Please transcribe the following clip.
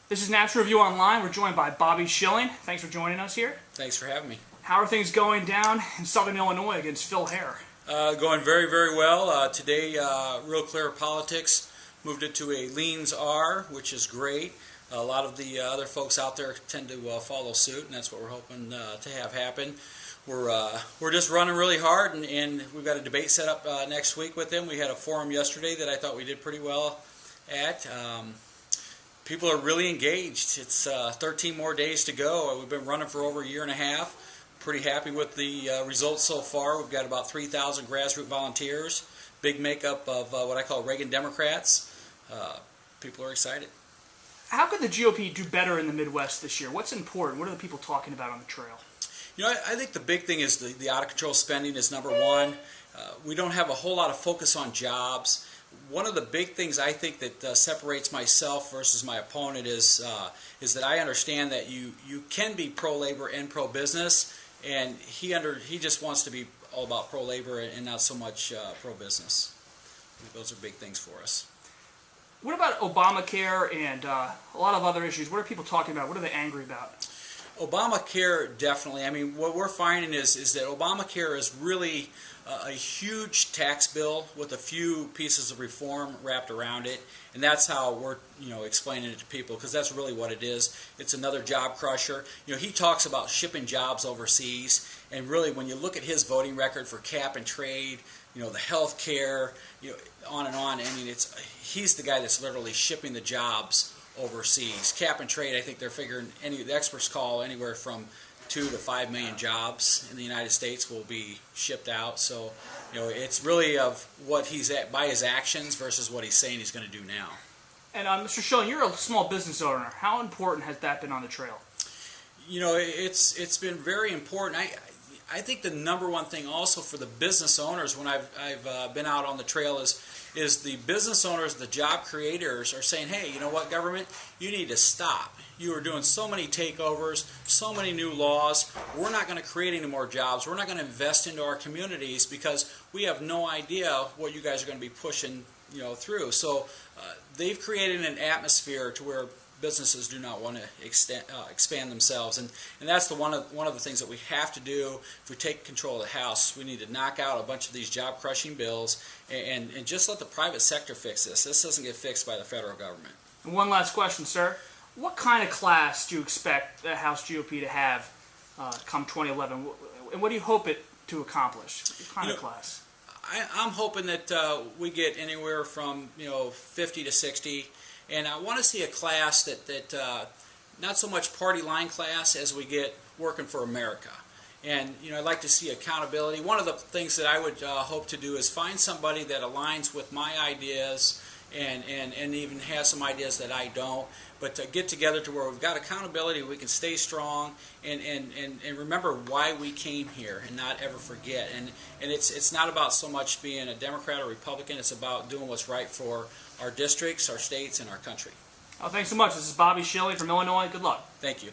This is National Review Online. We're joined by Bobby Schilling. Thanks for joining us here. Thanks for having me. How are things going down in Southern Illinois against Phil Hare? Going very, very well. Today, Real Clear Politics moved it to a leans R, which is great. A lot of the other folks out there tend to follow suit, and that's what we're hoping to have happen. We're just running really hard, and we've got a debate set up next week with them. We had a forum yesterday that I thought we did pretty well at. People are really engaged. It's 13 more days to go. We've been running for over a year and a half. Pretty happy with the results so far. We've got about 3,000 grassroots volunteers. Big makeup of what I call Reagan Democrats. People are excited. How could the GOP do better in the Midwest this year? What's important? What are the people talking about on the trail? You know, I think the big thing is the out-of-control spending is number one. We don't have a whole lot of focus on jobs. One of the big things I think that separates myself versus my opponent is that I understand that you can be pro-labor and pro-business, and he just wants to be all about pro-labor and not so much pro-business. Those are big things for us. What about Obamacare and a lot of other issues? What are people talking about? What are they angry about? Obamacare, definitely. I mean, what we're finding is that Obamacare is really a huge tax bill with a few pieces of reform wrapped around it, and that's how we're explaining it to people, because that's really what it is. It's another job crusher. He talks about shipping jobs overseas, and really when you look at his voting record for cap and trade, the health care, on and on. I mean, he's the guy that's literally shipping the jobs overseas. Cap and trade, I think they're figuring, the experts call anywhere from 2 to 5 million jobs in the United States will be shipped out. So, it's really of what he's at by his actions versus what he's saying he's going to do now. And Mr. Schilling, you're a small business owner. How important has that been on the trail? It's been very important. I think the number one thing also for the business owners when I've been out on the trail is the business owners, the job creators are saying, hey, you know what, government, you need to stop. You are doing so many takeovers, so many new laws. We're not going to create any more jobs. We're not going to invest into our communities because we have no idea what you guys are going to be pushing through. So they've created an atmosphere to where businesses do not want to expand themselves, and that's one of the things that we have to do if we take control of the House. We need to knock out a bunch of these job-crushing bills and just let the private sector fix this. This doesn't get fixed by the federal government. And one last question, sir. What kind of class do you expect the House GOP to have come 2011, and what do you hope it to accomplish? What kind of class? I'm hoping that we get anywhere from 50 to 60. And I want to see a class that not so much party line class as we get working for America. And I'd like to see accountability. One of the things that I would hope to do is find somebody that aligns with my ideas and even has some ideas that I don't. But to get together to where we've got accountability, we can stay strong and remember why we came here and not ever forget. And it's not about so much being a Democrat or Republican. It's about doing what's right for our districts, our states, and our country. Oh, thanks so much. This is Bobby Schilling from Illinois. Good luck. Thank you.